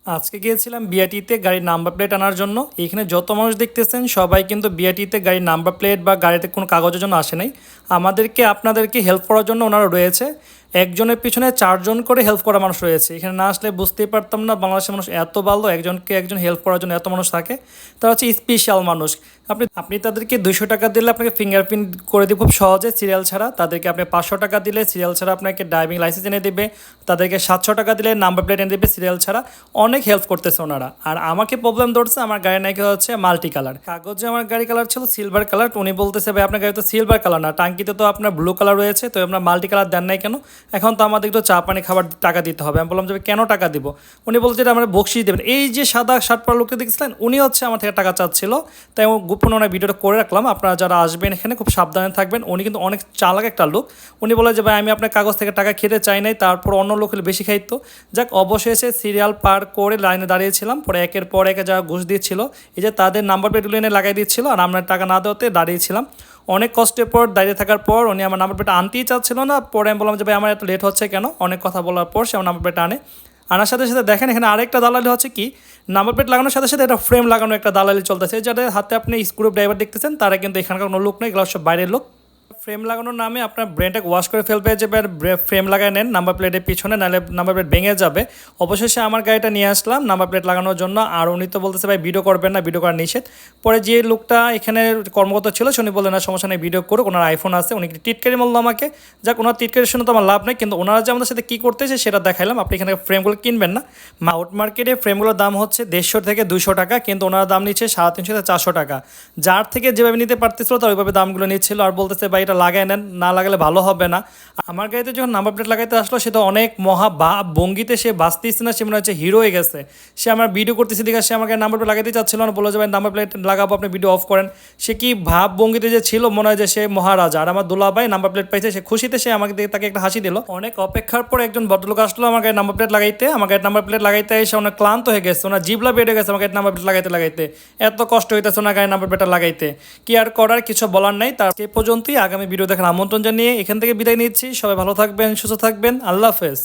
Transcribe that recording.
আজকে গিয়েছিলাম বিআরটিতে গাড়ির নাম্বার প্লেট আনার জন্য। এখানে যত মানুষ দেখতেছেন সবাই কিন্তু বিআরটিতে গাড়ির নাম্বার প্লেট বা গাড়িতে কোনো কাগজের জন্য আসে নাই। আমাদেরকে আপনাদেরকে হেল্প করার জন্য ওনারা রয়েছে। একজনের পিছনে 4জন করে হেল্প করা মানুষ রয়েছে। এখানে না আসলে বুঝতেই পারতাম না বাংলাদেশের মানুষ এত ভালো, একজন হেল্প করার জন্য এত মানুষ থাকে। তারা হচ্ছে স্পেশাল মানুষ। আপনি তাদেরকে 200 টাকা দিলে আপনাকে ফিঙ্গারপ্রিন্ট করে দিবে খুব সহজে, সিরিয়াল ছাড়া। তাদেরকে আপনি 500 টাকা দিলে সিরিয়াল ছাড়া আপনাকে ড্রাইভিং লাইসেন্স এনে দেবে। তাদেরকে 700 টাকা দিলে নাম্বার প্লেট এনে দেবে সিরিয়াল ছাড়া। অনেক হেল্প করতেছে ওনারা। আর আমাকে প্রবলেম ধরছে, আমার গাড়ি নাকি হচ্ছে মাল্টি কালার। কাগজে আমার গাড়ি কালার ছিল সিলভার কালার। উনি বলতেছে ভাই আপনার গাড়ি তো সিলভার কালার না, টাঙ্কিতে তো আপনার ব্লু কালার রয়েছে, তো আপনার মাল্টি কালার দেন নাই কেন? এখন তো আমাদের একটু চা পানি খাবার টাকা দিতে হবে। আমি বললাম যে কেন টাকা দিব? উনি বলছে যে আমরা বকশিস দেবেন। এই যে সাদা শার্ট পরা লোকটা দেখছিলেন, উনি হচ্ছে আমার থেকে টাকা চাচ্ছিল। তাই গোপন ওনার ভিডিওটা করে রাখলাম। আপনারা যারা আসবেন এখানে খুব সাবধানে থাকবেন। উনি কিন্তু অনেক চালাক একটা লোক। উনি বলে যে ভাই আমি আপনার কাগজ থেকে টাকা খেতে চাই নাই, তারপর অন্য লোক হলে বেশি খাইতো। যাক, অবশেষে সিরিয়াল পার করে লাইনে দাঁড়িয়েছিলাম। পরে একের পর একে যারা ঘুষ দিচ্ছিল, এই যে তাদের নাম্বার প্লেটগুলো এনে লাগাই দিচ্ছিল, আর আমরা টাকা না দেওয়াতে দাঁড়িয়েছিলাম। অনেক কষ্টের পর দাঁড়িয়ে থাকার পর উনি আমার নাম্বার প্লেট আনতেই চাচ্ছিল না। পরে আমি বললাম যে ভাই আমার এত লেট হচ্ছে কেন? অনেক কথা বলার পর সে আমার নাম্বার প্লেট আনে। আনার সাথে সাথে দেখেন এখানে আরেকটা দালালি হচ্ছে কি, নাম্বার প্লেট লাগানোর সাথে সাথে এটা ফ্রেম লাগানো একটা দালালি চলতেছে। যাদের হাতে আপনি স্ক্রু ড্রাইভার দেখতেছেন তারা কিন্তু এখানকার কোনো লোক নেই, এগুলো সব বাইরের লোক। ফ্রেম লাগানোর নামে আপনার ব্রেনটাকে ওয়াশ করে ফেলবে যে ফ্রেম লাগায় নেন নাম্বার প্লেটের পিছনে, নাহলে নাম্বার প্লেট ভেঙে যাবে। অবশেষে আমার গাড়িটা নিয়ে আসলাম নাম্বার প্লেট লাগানোর জন্য। আর উনি তো বলতেছে ভাই ভিডিও করবেন না, ভিডিও করা নিষেধ। পরে যে লোকটা এখানে কর্মকর্তা ছিল উনি বললেন না সমস্যা নেই, ভিডিও করুক, ওনার আইফোন আছে। উনি টিটকারি বললো আমাকে। যাক, ওনার টিটকারির শুনে তো আমার লাভ নেই, কিন্তু ওনারা যে আমাদের সাথে কী করতেছে সেটা দেখাইলাম। আপনি এখানে ফ্রেমগুলো কিনবেন না। আউট মার্কেটে ফ্রেমগুলোর দাম হচ্ছে 150 থেকে 200 টাকা, কিন্তু ওনারা দাম নিচ্ছে 350 থেকে 400 টাকা। যার থেকে যেভাবে নিতে পারতেছিল তার ওইভাবে দামগুলো নিচ্ছিল। আর বলতেছে ভাই এটা লাগাই নেন, না লাগালে ভালো হবে না। আমার গাড়িতে যখন নাম্বার প্লেট লাগাইতে আসলো সে তো অনেক ভঙ্গিতে সে বাঁচতেছে না, সে মনে হচ্ছে হিরো হয়ে গেছে। সে আমার ভিডিও করতেছে দিকে সে আমাকে নাম্বার প্লেট লাগাইতে চাচ্ছিল না, বলে যে ভাই নাম্বার প্লেট লাগাবো, আপনি ভিডিও অফ করেন। সে কি ভঙ্গিতে যে ছিল, মনে হয় যে সে মহারাজা। আর আমার দুলা ভাই নাম্বার প্লেট পাইছে, সে খুশিতে সে আমাকে তাকে একটা হাসি দিল। অনেক অপেক্ষার পর একজন ভদ্রলোক আসলো আমার গাড়ির নাম্বার প্লেট লাগাইতে। আমার গাড়ির নাম্বার প্লেট লাগাইতে এসে অনেক ক্লান্ত হয়ে গেছে, ওনার জিবলা বেড়ে গেছে আমার গাড়ির নাম্বার প্লেট লাগাইতে লাগাইতে। এত কষ্ট হইতেছে ওনার গাড়ির নাম্বার প্লেটটা লাগাইতে। কি আর করার, কিছু বলার নাই। তার সে পর্যন্তই। আগামী ভিডিও দেখার আমন্ত্রণ জানিয়ে এখান থেকে বিদায় নিচ্ছি। সবাই ভালো থাকবেন, সুস্থ থাকবেন। আল্লাহ হাফেজ।